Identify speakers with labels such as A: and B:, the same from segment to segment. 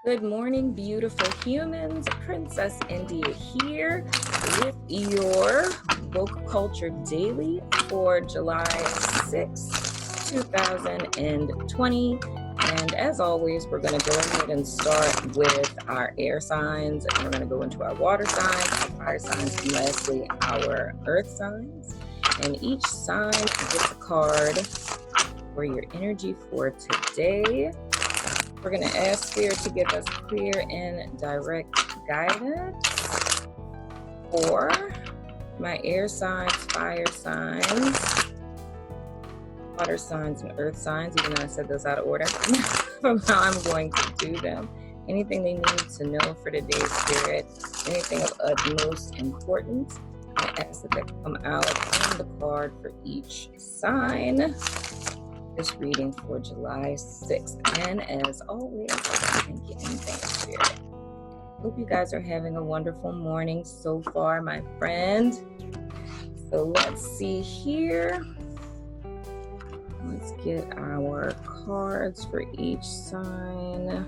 A: Good morning, beautiful humans. Princess India here with your Woke Culture Daily for July 6th, 2020. And as always, we're going to go ahead and start with our air signs. And we're going to go into our water signs, our fire signs, and lastly, our earth signs. And each sign gets a card for your energy for today. We're going to ask Spirit to give us clear and direct guidance for my air signs, fire signs, water signs, and earth signs, even though I said those out of order from how I'm going to do them. Anything they need to know for today's Spirit, anything of utmost importance, I ask that they come out on the card for each sign. This reading for July 6th. And as always, thank you and thanks, Spirit. Hope you guys are having a wonderful morning so far, my friend. So let's see here. Let's get our cards for each sign.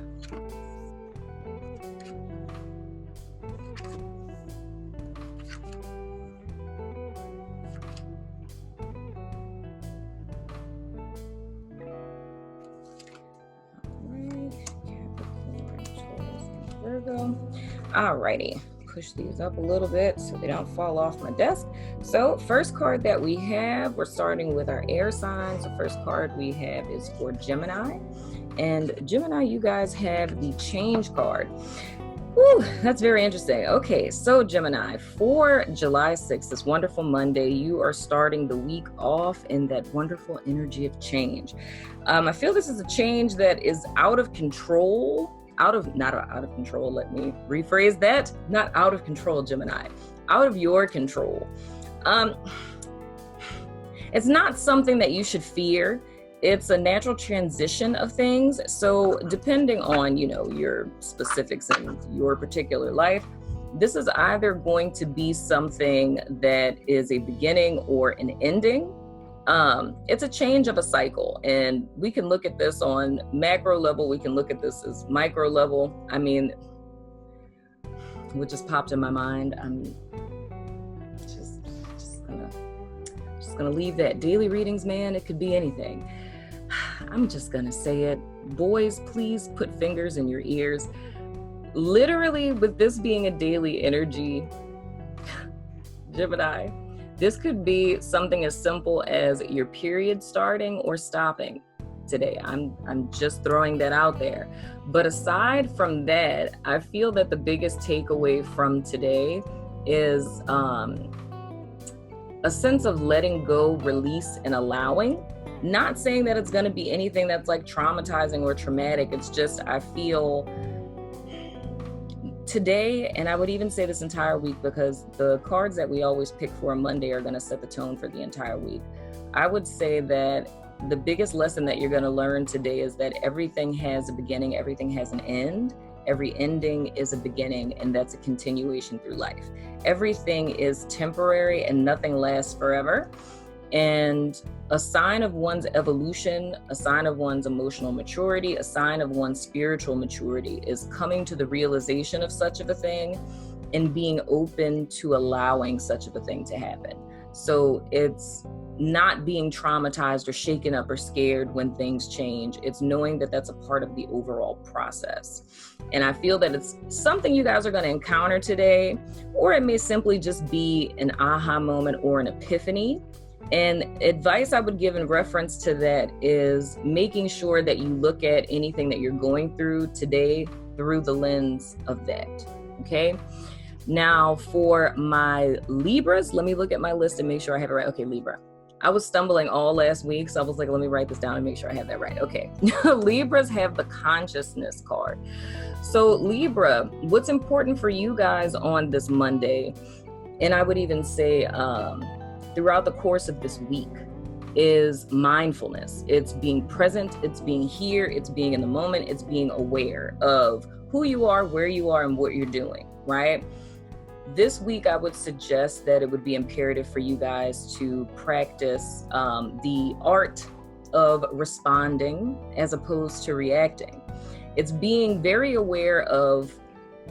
A: Virgo. Alrighty, push these up a little bit so they don't fall off my desk. So first card that we have, we're starting with our air signs. The first card we have is for Gemini. And Gemini, you guys have the change card. Whew, that's very interesting. Okay, so Gemini, for July 6th, this wonderful Monday, you are starting the week off in that wonderful energy of change. I feel this is a change that is out of control. Not out of control, let me rephrase that. Not out of control, Gemini. Out of your control. It's not something that you should fear. It's a natural transition of things. So depending on, your specifics in your particular life, this is either going to be something that is a beginning or an ending. It's a change of a cycle, and we can look at this on macro level. We can look at this as micro level. I mean, what just popped in my mind, I'm just gonna leave that. Daily readings, man, it could be anything. I'm just gonna say it. Boys, please put fingers in your ears. Literally, with this being a daily energy, Gemini, this could be something as simple as your period starting or stopping today. I'm just throwing that out there. But aside from that, I feel that the biggest takeaway from today is a sense of letting go, release, and allowing. Not saying that it's going to be anything that's like traumatizing or traumatic. It's just, I feel today, and I would even say this entire week, because the cards that we always pick for a Monday are going to set the tone for the entire week. I would say that the biggest lesson that you're going to learn today is that everything has a beginning, everything has an end. Every ending is a beginning, and that's a continuation through life. Everything is temporary and nothing lasts forever. And a sign of one's evolution, a sign of one's emotional maturity, a sign of one's spiritual maturity is coming to the realization of such of a thing and being open to allowing such of a thing to happen. So it's not being traumatized or shaken up or scared when things change. It's knowing that that's a part of the overall process. And I feel that it's something you guys are going to encounter today, or it may simply just be an aha moment or an epiphany. And advice I would give in reference to that is making sure that you look at anything that you're going through today through the lens of that, okay? Now, for my Libras, let me look at my list and make sure I have it right. Okay, Libra. I was stumbling all last week, so I was like, let me write this down and make sure I have that right. Okay, Libras have the consciousness card. So Libra, what's important for you guys on this Monday, and I would even say, throughout the course of this week, is mindfulness. It's being present, it's being here, it's being in the moment, it's being aware of who you are, where you are, and what you're doing, right? This week, I would suggest that it would be imperative for you guys to practice the art of responding as opposed to reacting. It's being very aware of,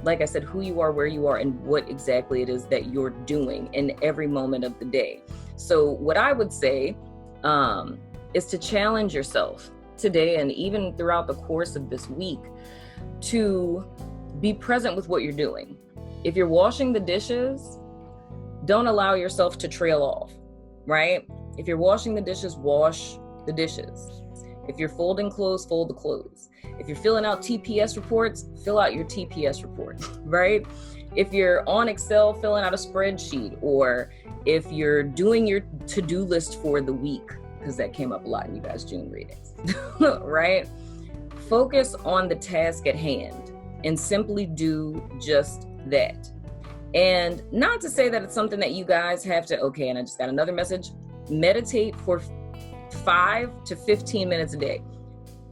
A: like I said, who you are, where you are, and what exactly it is that you're doing in every moment of the day. So what I would say is to challenge yourself today and even throughout the course of this week to be present with what you're doing. If you're washing the dishes, don't allow yourself to trail off, right? If you're washing the dishes, wash the dishes. If you're folding clothes, fold the clothes. If you're filling out TPS reports, fill out your TPS reports, right? If you're on Excel filling out a spreadsheet, or if you're doing your to-do list for the week, because that came up a lot in you guys' June readings, right? Focus on the task at hand and simply do just that. And not to say that it's something that you guys have to, okay, and I just got another message, meditate for 5 to 15 minutes a day.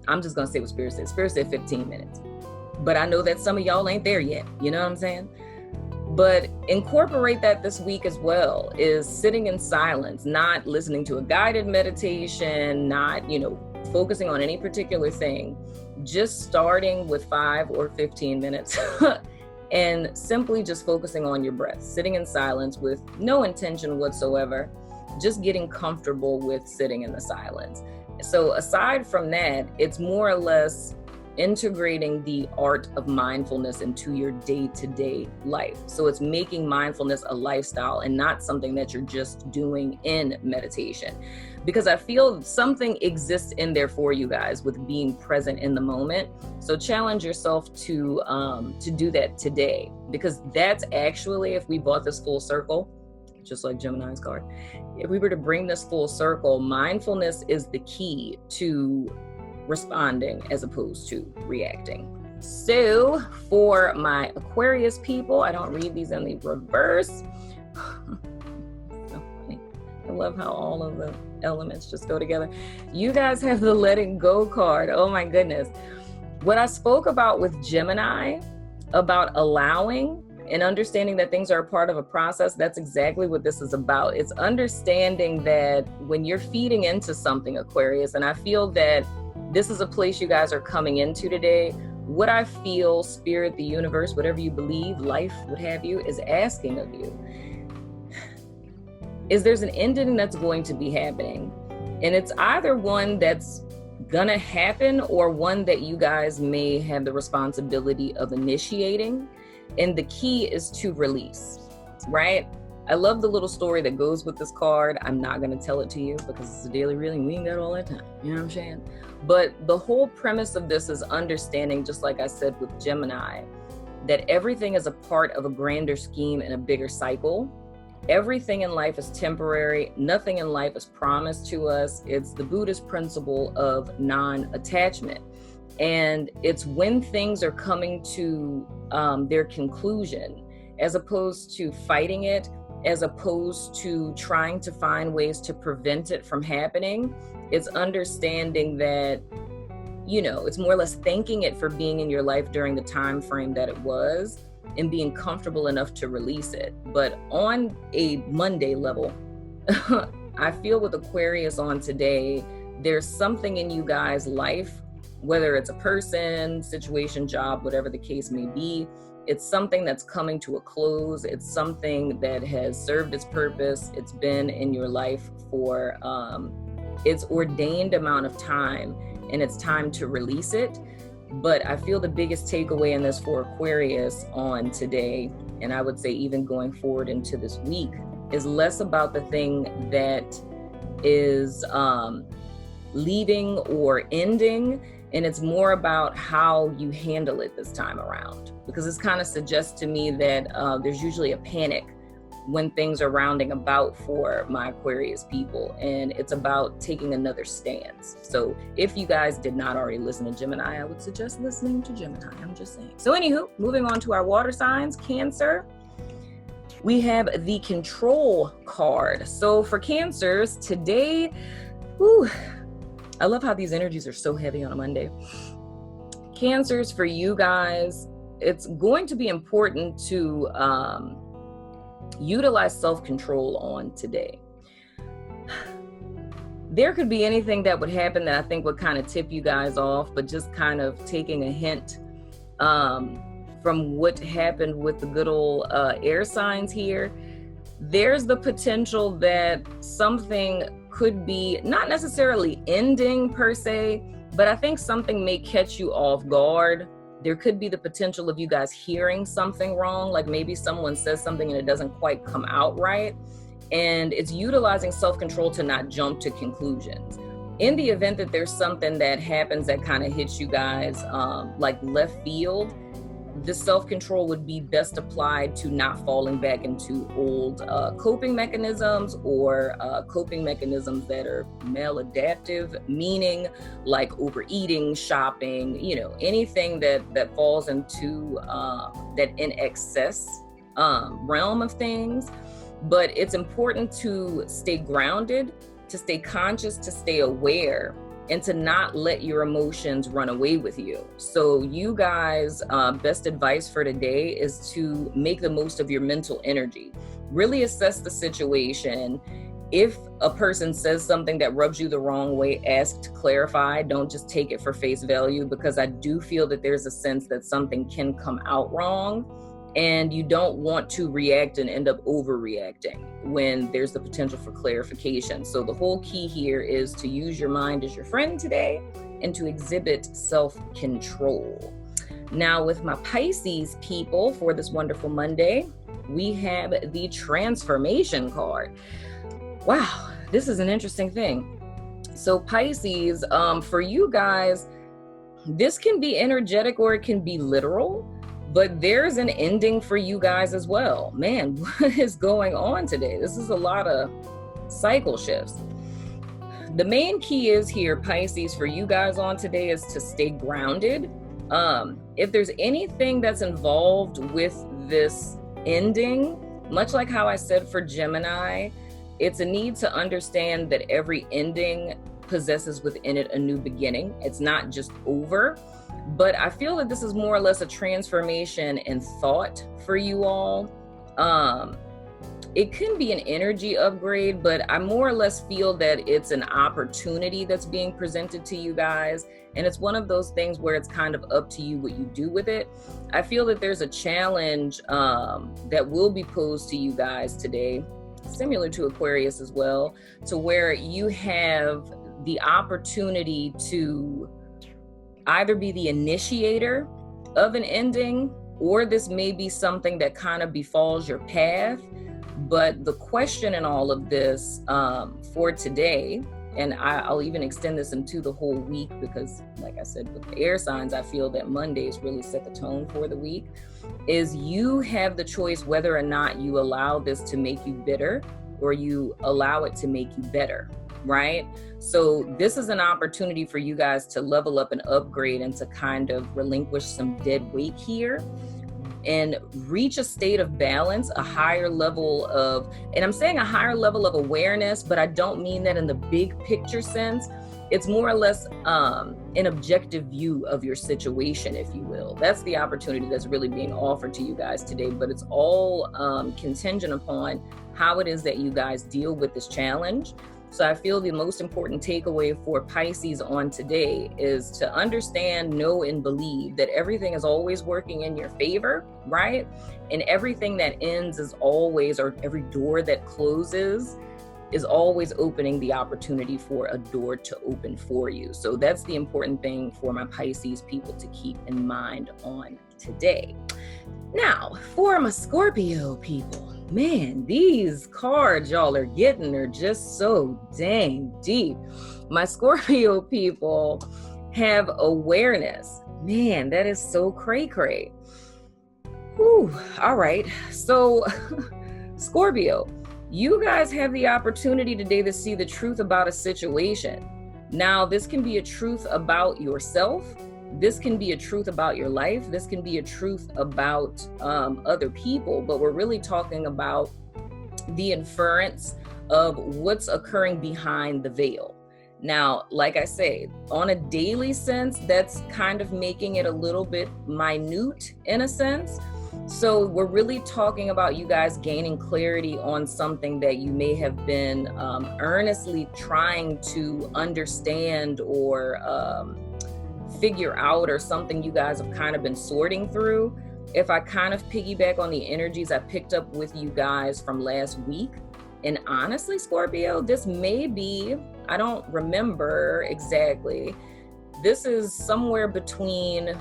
A: I'm just gonna say what Spirit said. Spirit said 15 minutes. But I know that some of y'all ain't there yet, you know what I'm saying? But incorporate that this week as well, is sitting in silence, not listening to a guided meditation, not, focusing on any particular thing, just starting with 5 or 15 minutes and simply just focusing on your breath, sitting in silence with no intention whatsoever, just getting comfortable with sitting in the silence. So aside from that, it's more or less integrating the art of mindfulness into your day-to-day life. So it's making mindfulness a lifestyle and not something that you're just doing in meditation. Because I feel something exists in there for you guys with being present in the moment. So challenge yourself to do that today, because that's actually, if we brought this full circle, just like Gemini's card, if we were to bring this full circle, mindfulness is the key to responding as opposed to reacting. So for my Aquarius people, I don't read these in the reverse. So funny. I love how all of the elements just go together. You guys have the letting go card. Oh my goodness. What I spoke about with Gemini, about allowing and understanding that things are a part of a process, that's exactly what this is about. It's understanding that when you're feeding into something, Aquarius, and I feel that this is a place you guys are coming into today. What I feel Spirit, the universe, whatever you believe, life, what have you, is asking of you is there's an ending that's going to be happening. And it's either one that's gonna happen or one that you guys may have the responsibility of initiating. And the key is to release, right? I love the little story that goes with this card. I'm not gonna tell it to you because it's a daily reading. We ain't got all that time, you know what I'm saying? But the whole premise of this is understanding, just like I said with Gemini, that everything is a part of a grander scheme and a bigger cycle. Everything in life is temporary. Nothing in life is promised to us. It's the Buddhist principle of non-attachment. And it's when things are coming to their conclusion, as opposed to fighting it, as opposed to trying to find ways to prevent it from happening. It's understanding that, it's more or less thanking it for being in your life during the time frame that it was and being comfortable enough to release it. But on a Monday level, I feel with Aquarius on today, there's something in you guys' life, whether it's a person, situation, job, whatever the case may be, it's something that's coming to a close. It's something that has served its purpose. It's been in your life for its ordained amount of time, and it's time to release it. But I feel the biggest takeaway in this for Aquarius on today, and I would say even going forward into this week, is less about the thing that is leaving or ending, and it's more about how you handle it this time around. Because this kind of suggests to me that there's usually a panic when things are rounding about for my Aquarius people, and it's about taking another stance. So if you guys did not already listen to Gemini, I would suggest listening to Gemini. I'm just saying. So anywho, moving on to our water signs, Cancer. We have the control card. So for Cancers today, I love how these energies are so heavy on a Monday. Cancers, for you guys, it's going to be important to utilize self-control on today. there could be anything that would happen that I think would kind of tip you guys off, but just kind of taking a hint from what happened with the good old air signs here. There's the potential that something could be not necessarily ending per se, but I think something may catch you off guard. There could be the potential of you guys hearing something wrong, like maybe someone says something and it doesn't quite come out right. And it's utilizing self-control to not jump to conclusions. In the event that there's something that happens that kind of hits you guys like left field, the self-control would be best applied to not falling back into old coping mechanisms or coping mechanisms that are maladaptive, meaning like overeating, shopping, you know, anything that falls into that in excess realm of things. But it's important to stay grounded, to stay conscious, to stay aware, and to not let your emotions run away with you. So you guys, best advice for today is to make the most of your mental energy. Really assess the situation. If a person says something that rubs you the wrong way, ask to clarify. Don't just take it for face value, because I do feel that there's a sense that something can come out wrong. And you don't want to react and end up overreacting when there's the potential for clarification. So the whole key here is to use your mind as your friend today and to exhibit self-control. Now with my Pisces people for this wonderful Monday, we have the transformation card. Wow, this is an interesting thing. So Pisces, for you guys, this can be energetic or it can be literal. But there's an ending for you guys as well. Man, what is going on today? This is a lot of cycle shifts. The main key is here, Pisces, for you guys on today is to stay grounded. If there's anything that's involved with this ending, much like how I said for Gemini, it's a need to understand that every ending possesses within it a new beginning. It's not just over. But I feel that this is more or less a transformation in thought for you all. It can be an energy upgrade, but I more or less feel that it's an opportunity that's being presented to you guys. And it's one of those things where it's kind of up to you what you do with it. I feel that there's a challenge that will be posed to you guys today, similar to Aquarius as well, to where you have the opportunity to either be the initiator of an ending, or this may be something that kind of befalls your path. But the question in all of this for today, and I'll even extend this into the whole week, because like I said, with the air signs, I feel that Mondays really set the tone for the week, is you have the choice whether or not you allow this to make you bitter or you allow it to make you better. Right? So this is an opportunity for you guys to level up and upgrade and to kind of relinquish some dead weight here and reach a state of balance, a higher level of, and I'm saying a higher level of awareness, but I don't mean that in the big picture sense. It's more or less an objective view of your situation, if you will. That's the opportunity that's really being offered to you guys today, but it's all contingent upon how it is that you guys deal with this challenge. So I feel the most important takeaway for Pisces on today is to understand, know, and believe that everything is always working in your favor, right? And everything that ends is always, or every door that closes is always opening the opportunity for a door to open for you. So that's the important thing for my Pisces people to keep in mind on today. Now, for my Scorpio people, man, these cards y'all are getting are just so dang deep. My Scorpio people have awareness. Man, that is so cray-cray. Whew. All right. So, Scorpio, you guys have the opportunity today to see the truth about a situation. Now, this can be a truth about yourself. This can be a truth about your life. This can be a truth about other people, but we're really talking about the inference of what's occurring behind the veil. Now, like I say, on a daily sense, that's kind of making it a little bit minute in a sense. So we're really talking about you guys gaining clarity on something that you may have been earnestly trying to understand or figure out, or something you guys have kind of been sorting through. If I kind of piggyback on the energies I picked up with you guys from last week, and honestly, Scorpio, this may be, I don't remember exactly, this is somewhere between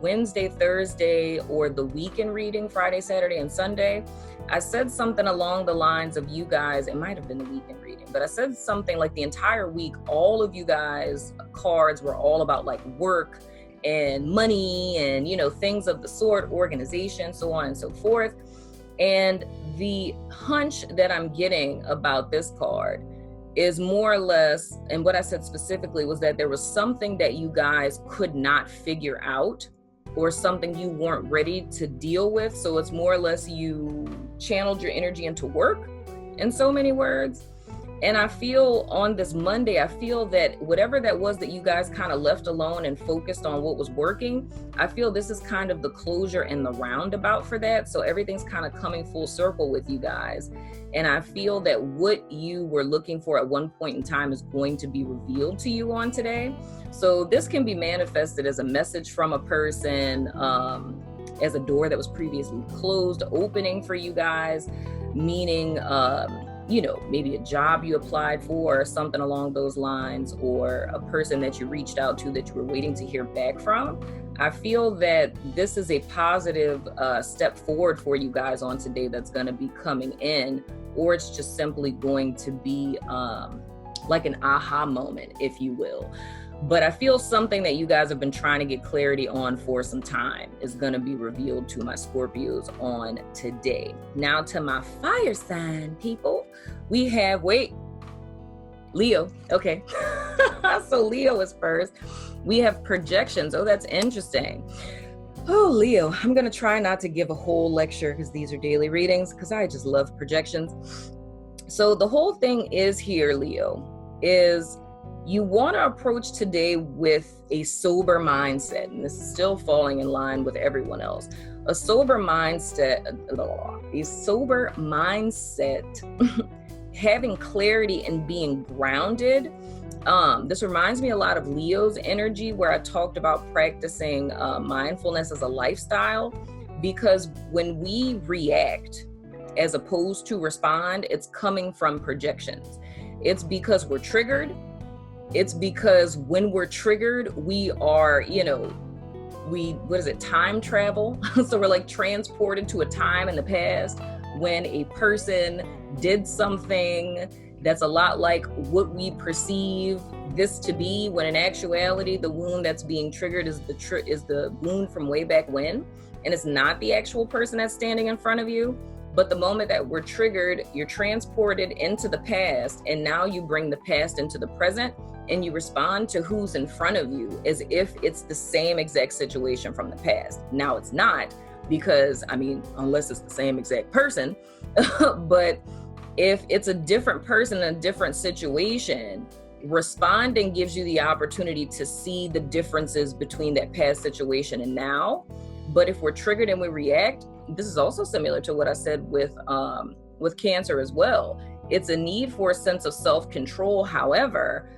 A: Wednesday, Thursday, or the weekend reading, Friday, Saturday, and Sunday. I said something along the lines of you guys, it might have been the weekend reading, but I said something like the entire week, all of you guys' cards were all about like work and money and, you know, things of the sort, organization, so on and so forth. And the hunch that I'm getting about this card is more or less, and what I said specifically was that there was something that you guys could not figure out, or something you weren't ready to deal with. So it's more or less you channeled your energy into work, in so many words. And I feel on this Monday, I feel that whatever that was that you guys kind of left alone and focused on what was working, I feel this is kind of the closure and the roundabout for that. So everything's kind of coming full circle with you guys. And I feel that what you were looking for at one point in time is going to be revealed to you on today. So this can be manifested as a message from a person, as a door that was previously closed, opening for you guys, meaning, you know, maybe a job you applied for or something along those lines, or a person that you reached out to that you were waiting to hear back from. I feel that this is a positive step forward for you guys on today that's going to be coming in, or it's just simply going to be like an aha moment, if you will. But I feel something that you guys have been trying to get clarity on for some time is going to be revealed to my Scorpios on today. Now to my fire sign people, we have, Leo. Okay. So Leo is first. We have projections. Oh, that's interesting. Oh, Leo, I'm going to try not to give a whole lecture because these are daily readings, because I just love projections. So the whole thing is here, Leo, is you want to approach today with a sober mindset, and this is still falling in line with everyone else. A sober mindset, having clarity and being grounded. This reminds me a lot of Leo's energy, where I talked about practicing mindfulness as a lifestyle, because when we react as opposed to respond, it's coming from projections. It's because we're triggered. It's because when we're triggered, we are, time travel. So we're like transported to a time in the past when a person did something that's a lot like what we perceive this to be, when in actuality, the wound that's being triggered is the wound from way back when. And it's not the actual person that's standing in front of you. But the moment that we're triggered, you're transported into the past, and now you bring the past into the present, and you respond to who's in front of you as if it's the same exact situation from the past. Now it's not, because, unless it's the same exact person, but if it's a different person in a different situation, responding gives you the opportunity to see the differences between that past situation and now. But if we're triggered and we react, this is also similar to what I said with Cancer as well. It's a need for a sense of self-control. However,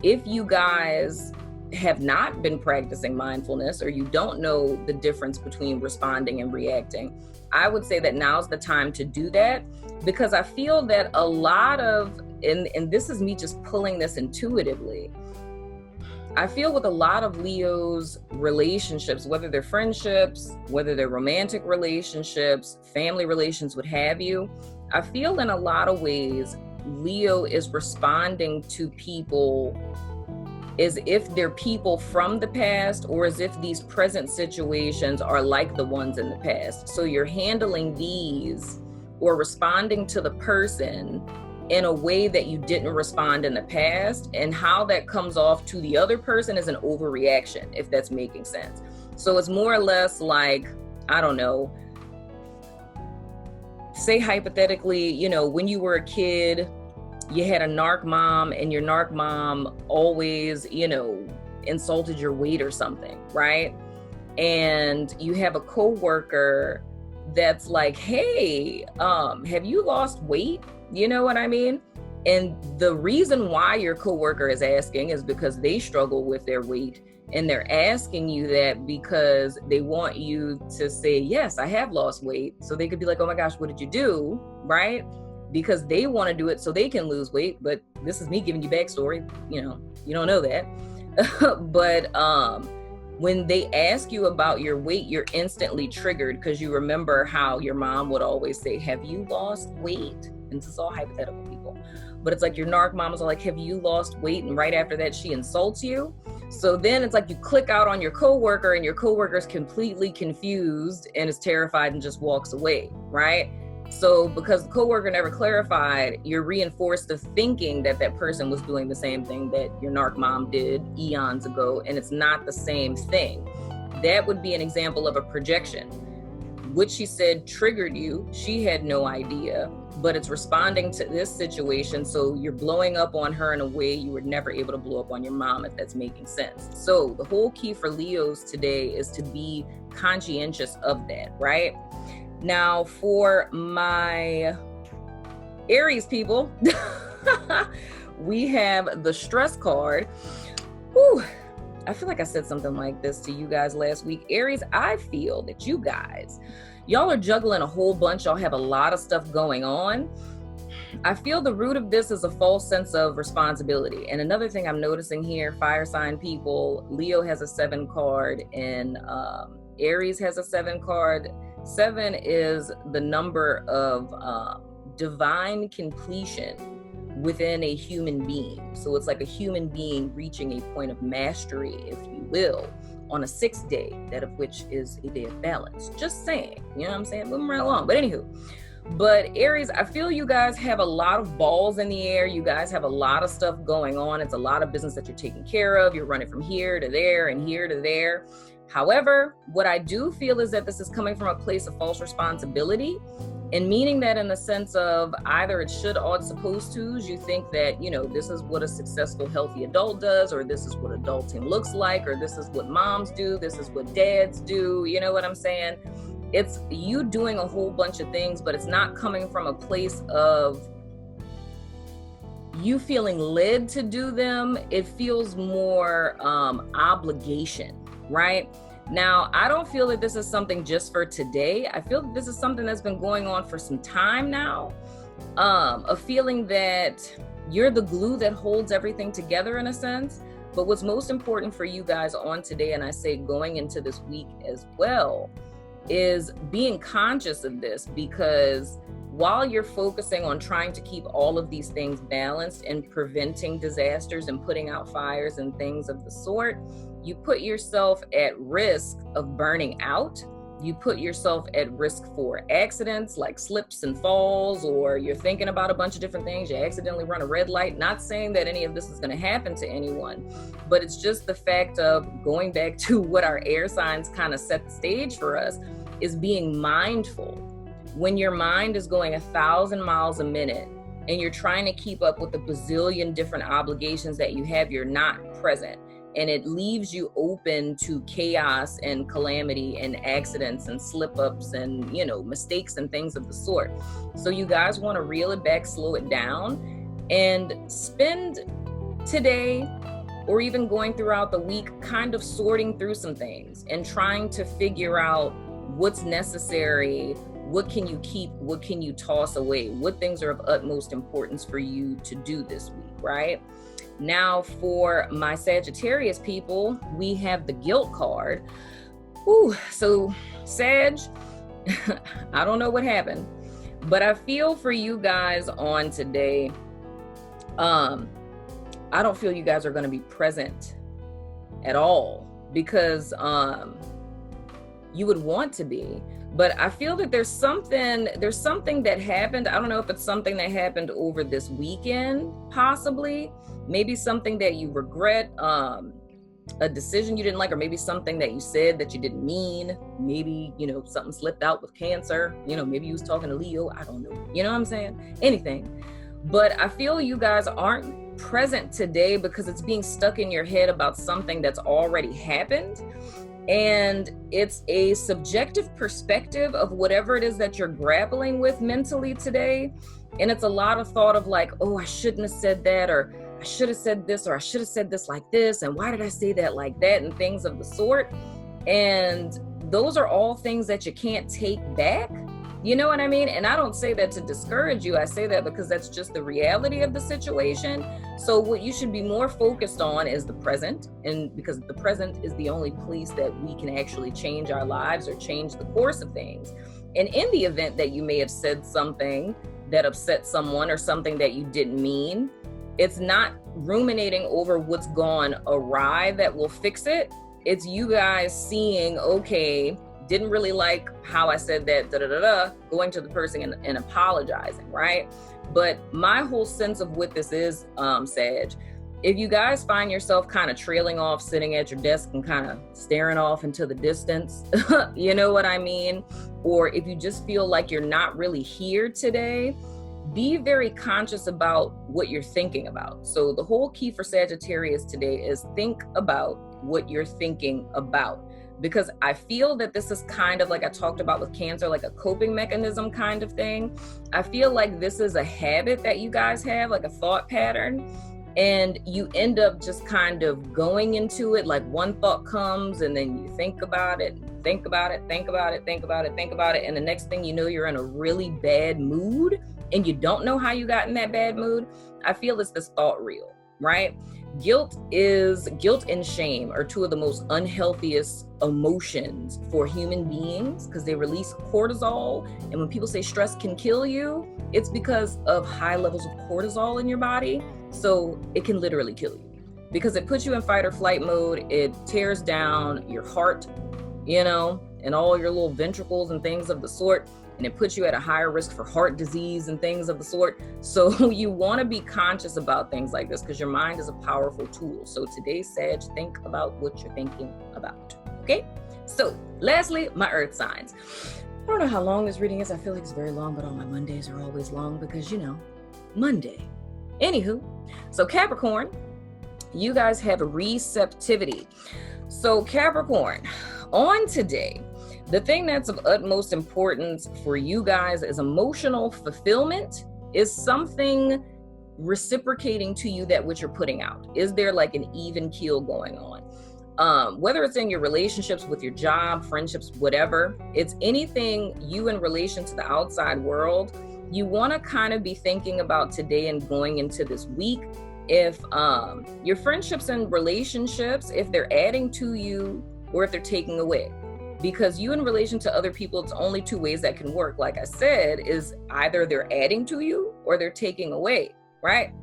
A: if you guys have not been practicing mindfulness, or you don't know the difference between responding and reacting, I would say that now's the time to do that, because I feel that a lot of, and this is me just pulling this intuitively, I feel with a lot of Leo's relationships, whether they're friendships, whether they're romantic relationships, family relations, what have you, I feel in a lot of ways, Leo is responding to people as if they're people from the past, or as if these present situations are like the ones in the past. So you're handling these or responding to the person in a way that you didn't respond in the past, and how that comes off to the other person is an overreaction, if that's making sense. So it's more or less like, I don't know, say hypothetically, when you were a kid, you had a narc mom, and your narc mom always, insulted your weight or something, right? and you have a coworker that's like, hey, have you lost weight? You know what I mean? And the reason why your coworker is asking is because they struggle with their weight, and they're asking you that because they want you to say, yes, I have lost weight. So they could be like, oh my gosh, what did you do? Right? Because they want to do it so they can lose weight. But this is me giving you backstory. You know, you don't know that. But when they ask you about your weight, you're instantly triggered because you remember how your mom would always say, have you lost weight? And this is all hypothetical, people. But it's like your narc mom is like, have you lost weight? And right after that, she insults you. So then it's like you click out on your coworker, and your coworker is completely confused and is terrified and just walks away, right? So because the coworker never clarified, you're reinforced to thinking that that person was doing the same thing that your narc mom did eons ago, and it's not the same thing. That would be an example of a projection. What she said triggered you. She had no idea, but it's responding to this situation. So you're blowing up on her in a way you were never able to blow up on your mom, if that's making sense. So the whole key for Leos today is to be conscientious of that, right? Now for my Aries people, we have the stress card. Whew. I feel like I said something like this to you guys last week. Aries, I feel that you guys, y'all are juggling a whole bunch. Y'all have a lot of stuff going on. I feel the root of this is a false sense of responsibility. And another thing I'm noticing here, fire sign people, Leo has a 7 card and Aries has a 7 card. 7 is the number of divine completion within a human being. So it's like a human being reaching a point of mastery, if you will, on a 6th day, that of which is a day of balance. Just saying, you know what I'm saying? Moving right along. But anywho, but Aries, I feel you guys have a lot of balls in the air. You guys have a lot of stuff going on. It's a lot of business that you're taking care of. You're running from here to there and here to there. However, what I do feel is that this is coming from a place of false responsibility, and meaning that in the sense of either it should or it's supposed to. You think that, you know, this is what a successful, healthy adult does, or this is what adulting looks like, or this is what moms do, this is what dads do. You know what I'm saying? It's you doing a whole bunch of things, but it's not coming from a place of you feeling led to do them. It feels more obligation, right? Now, I don't feel that this is something just for today. I feel that this is something that's been going on for some time now. A feeling that you're the glue that holds everything together in a sense. But what's most important for you guys on today, and I say going into this week as well, is being conscious of this, because while you're focusing on trying to keep all of these things balanced and preventing disasters and putting out fires and things of the sort, you put yourself at risk of burning out. You put yourself at risk for accidents like slips and falls, or you're thinking about a bunch of different things. You accidentally run a red light. Not saying that any of this is going to happen to anyone, but it's just the fact of going back to what our air signs kind of set the stage for us, is being mindful. When your mind is going 1,000 miles a minute and you're trying to keep up with the bazillion different obligations that you have, you're not present. And it leaves you open to chaos and calamity and accidents and slip-ups and, you know, mistakes and things of the sort. So you guys want to reel it back, slow it down, and spend today or even going throughout the week kind of sorting through some things and trying to figure out what's necessary, what can you keep, what can you toss away, what things are of utmost importance for you to do this week, right? Now for my Sagittarius people, we have the guilt card. Ooh, so Sag, I don't know what happened, but I feel for you guys on today. I don't feel you guys are going to be present at all, because you would want to be. But I feel that there's something that happened. I don't know if it's something that happened over this weekend, possibly. Maybe something that you regret, a decision you didn't like, or maybe something that you said that you didn't mean. Maybe, you know, something slipped out with Cancer. You know, maybe you was talking to Leo. I don't know. You know what I'm saying? Anything. But I feel you guys aren't present today because it's being stuck in your head about something that's already happened. And it's a subjective perspective of whatever it is that you're grappling with mentally today. And it's a lot of thought of like, oh, I shouldn't have said that, or I should have said this, or I should have said this like this, and why did I say that like that, and things of the sort. And those are all things that you can't take back. You know what I mean? And I don't say that to discourage you. I say that because that's just the reality of the situation. So what you should be more focused on is the present, and because the present is the only place that we can actually change our lives or change the course of things. And in the event that you may have said something that upset someone or something that you didn't mean, it's not ruminating over what's gone awry that will fix it. It's you guys seeing, okay, didn't really like how I said that, going to the person and apologizing, right? But my whole sense of what this is, Sag, if you guys find yourself kind of trailing off, sitting at your desk and kind of staring off into the distance, you know what I mean? Or if you just feel like you're not really here today, be very conscious about what you're thinking about. So the whole key for Sagittarius today is think about what you're thinking about. Because I feel that this is kind of like I talked about with Cancer, like a coping mechanism kind of thing. I feel like this is a habit that you guys have, like a thought pattern. And you end up just kind of going into it, like one thought comes and then you think about it, think about it, think about it, think about it, think about it. And the next thing you know, you're in a really bad mood and you don't know how you got in that bad mood. I feel it's this thought reel, right? Guilt and shame are two of the most unhealthiest emotions for human beings because they release cortisol. And when people say stress can kill you, it's because of high levels of cortisol in your body. So it can literally kill you because it puts you in fight or flight mode. It tears down your heart, you know, and all your little ventricles and things of the sort. And it puts you at a higher risk for heart disease and things of the sort. So you want to be conscious about things like this because your mind is a powerful tool. So today, Sag, think about what you're thinking about. Okay? So lastly, my earth signs. I don't know how long this reading is. I feel like it's very long, but all my Mondays are always long because, you know, Monday. Anywho, so Capricorn, you guys have a receptivity. So Capricorn, on today, the thing that's of utmost importance for you guys is emotional fulfillment. Is something reciprocating to you that what you're putting out? Is there like an even keel going on? Whether it's in your relationships with your job, friendships, whatever, it's anything you in relation to the outside world, you want to kind of be thinking about today and going into this week. If your friendships and relationships, if they're adding to you or if they're taking away. Because you in relation to other people, it's only two ways that can work. Like I said, is either they're adding to you or they're taking away, right?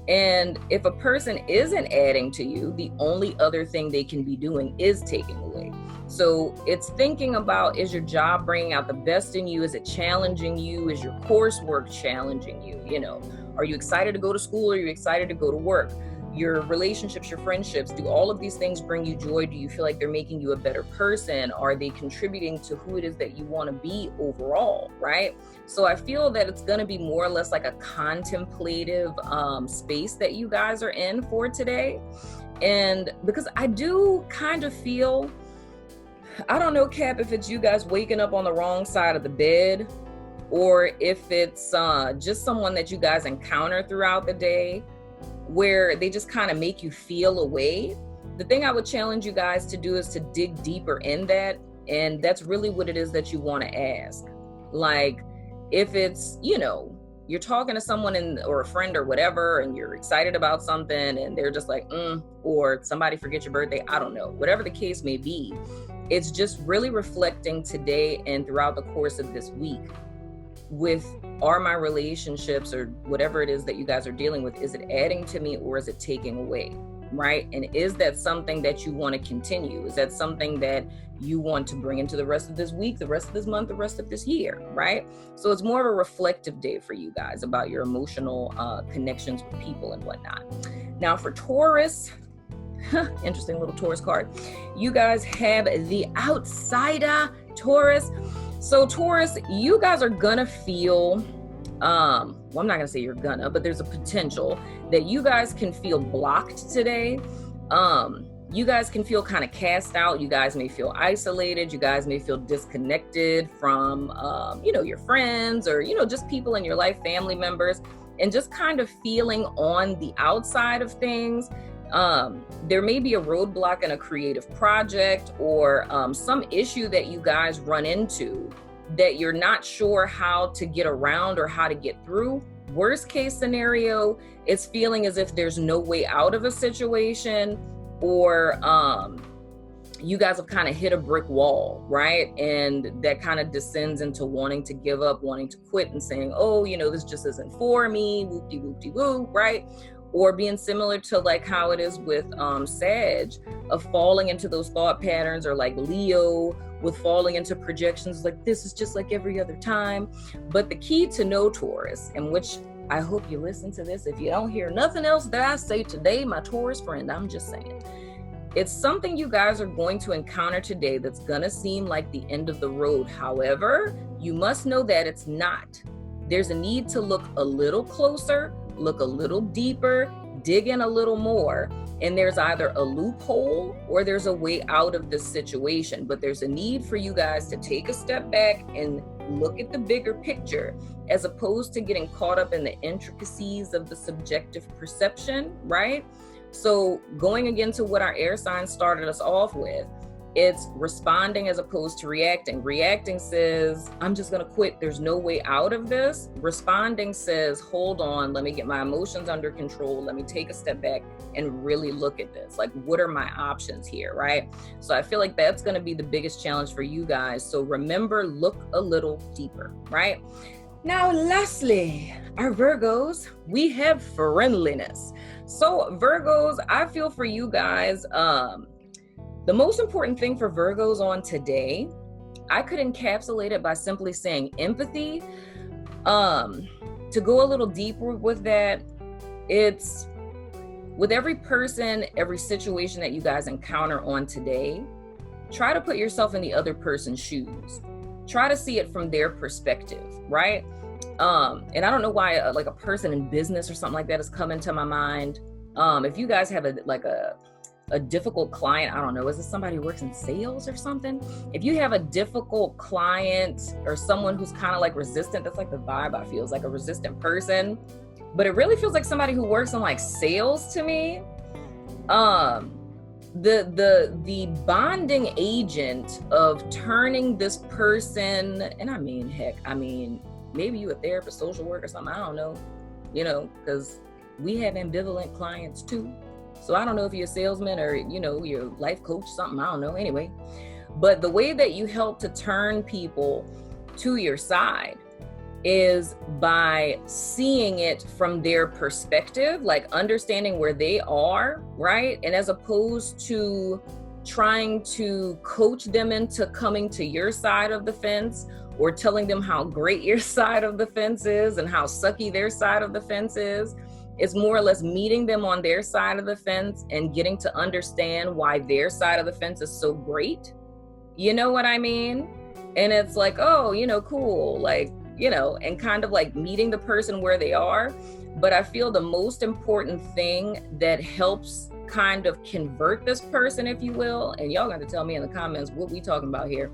A: And if a person isn't adding to you, the only other thing they can be doing is taking away. So it's thinking about, is your job bringing out the best in you? Is it challenging you? Is your coursework challenging you? You know, are you excited to go to school? Or are you excited to go to work? Your relationships, your friendships, do all of these things bring you joy? Do you feel like they're making you a better person? Are they contributing to who it is that you want to be overall, right? So I feel that it's going to be more or less like a contemplative space that you guys are in for today. And because I do kind of feel, I don't know, Cap, if it's you guys waking up on the wrong side of the bed, or if it's just someone that you guys encounter throughout the day, where they just kind of make you feel away. The thing I would challenge you guys to do is to dig deeper in that. And that's really what it is that you want to ask. Like, if it's, you know, you're talking to someone or a friend or whatever, and you're excited about something and they're just like, or somebody forgets your birthday, I don't know, whatever the case may be, it's just really reflecting today and throughout the course of this week with, are my relationships or whatever it is that you guys are dealing with, is it adding to me or is it taking away, right? And is that something that you want to continue? Is that something that you want to bring into the rest of this week, the rest of this month, the rest of this year, right? So it's more of a reflective day for you guys about your emotional connections with people and whatnot. Now for Taurus, interesting little Taurus card. You guys have the outsider, Taurus. So Taurus, you guys are gonna feel, well, I'm not gonna say you're gonna, but there's a potential that you guys can feel blocked today. you guys can feel kind of cast out. You guys may feel isolated. You guys may feel disconnected from, your friends or, just people in your life, family members, and just kind of feeling on the outside of things. There may be a roadblock in a creative project or some issue that you guys run into that you're not sure how to get around or how to get through. Worst case scenario, it's feeling as if there's no way out of a situation, or you guys have kind of hit a brick wall, right? And that kind of descends into wanting to give up, wanting to quit, and saying, oh, this just isn't for me, whoop-de-whoop-de-woo, right? Or being similar to like how it is with Sag, of falling into those thought patterns, or like Leo with falling into projections like this is just like every other time. But the key to know, Taurus, and which I hope you listen to this, if you don't hear nothing else that I say today, my Taurus friend, I'm just saying, it's something you guys are going to encounter today that's gonna seem like the end of the road. However, you must know that it's not. There's a need to look a little closer, look a little deeper, dig in a little more, and there's either a loophole or there's a way out of this situation. But there's a need for you guys to take a step back and look at the bigger picture, as opposed to getting caught up in the intricacies of the subjective perception, right? So going again to what our air sign started us off with, it's responding as opposed to reacting. Reacting says, I'm just gonna quit, there's no way out of this. Responding says, hold on, let me get my emotions under control, let me take a step back and really look at this. Like, what are my options here, right? So I feel like that's gonna be the biggest challenge for you guys. So remember, look a little deeper, right? Now, lastly, our Virgos, we have friendliness. So Virgos, I feel for you guys, the most important thing for Virgos on today, I could encapsulate it by simply saying empathy. To go a little deeper with that, it's with every person, every situation that you guys encounter on today, try to put yourself in the other person's shoes. Try to see it from their perspective, right? And I don't know why like a person in business or something like that has come into my mind. If you guys have a difficult client, I don't know, is this somebody who works in sales or something? If you have a difficult client or someone who's kind of like resistant, that's like the vibe I feel, is like a resistant person, but it really feels like somebody who works in like sales to me. The bonding agent of turning this person, and I mean, heck, maybe you a therapist, social worker, something, I don't know, because we have ambivalent clients too. So I don't know if you're a salesman or, you're a life coach, something, I don't know. Anyway, but the way that you help to turn people to your side is by seeing it from their perspective, like understanding where they are, right? And as opposed to trying to coach them into coming to your side of the fence, or telling them how great your side of the fence is and how sucky their side of the fence is. It's more or less meeting them on their side of the fence and getting to understand why their side of the fence is so great. You know what I mean? And it's like, oh, cool. Like, and kind of like meeting the person where they are. But I feel the most important thing that helps kind of convert this person, if you will, and y'all got to tell me in the comments what we talking about here.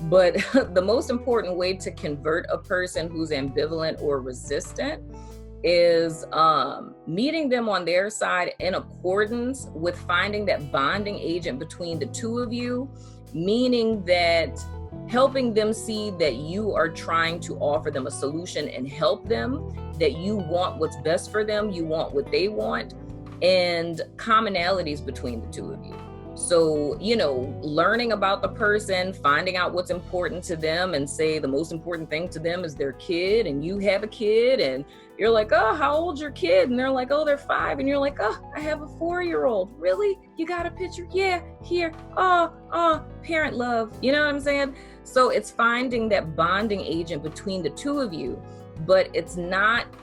A: But the most important way to convert a person who's ambivalent or resistant is meeting them on their side in accordance with finding that bonding agent between the two of you, meaning that helping them see that you are trying to offer them a solution and help them, that you want what's best for them, you want what they want, and commonalities between the two of you. So, learning about the person, finding out what's important to them, and say the most important thing to them is their kid, and you have a kid, and you're like, oh, how old's your kid? And they're like, oh, they're 5. And you're like, oh, I have a 4-year-old. Really? You got a picture? Yeah, here. Oh, parent love. You know what I'm saying? So it's finding that bonding agent between the two of you. But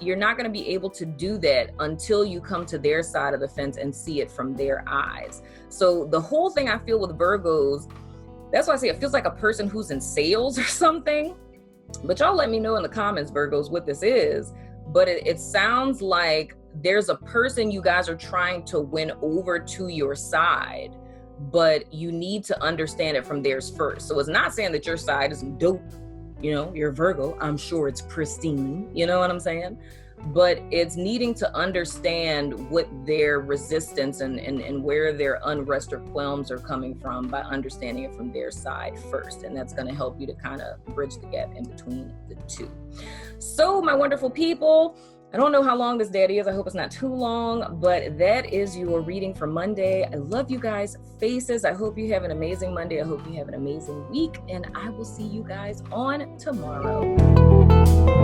A: you're not going to be able to do that until you come to their side of the fence and see it from their eyes. So the whole thing I feel with Virgos, that's why I say it feels like a person who's in sales or something. But y'all let me know in the comments, Virgos, what this is. But it sounds like there's a person you guys are trying to win over to your side, but you need to understand it from theirs first. So it's not saying that your side isn't dope. You know, you're Virgo, I'm sure it's pristine. You know what I'm saying? But it's needing to understand what their resistance and where their unrest or qualms are coming from by understanding it from their side first. And that's going to help you to kind of bridge the gap in between the two. So my wonderful people, I don't know how long this daddy is. I hope it's not too long, but that is your reading for Monday. I love you guys' faces. I hope you have an amazing Monday. I hope you have an amazing week, and I will see you guys on tomorrow.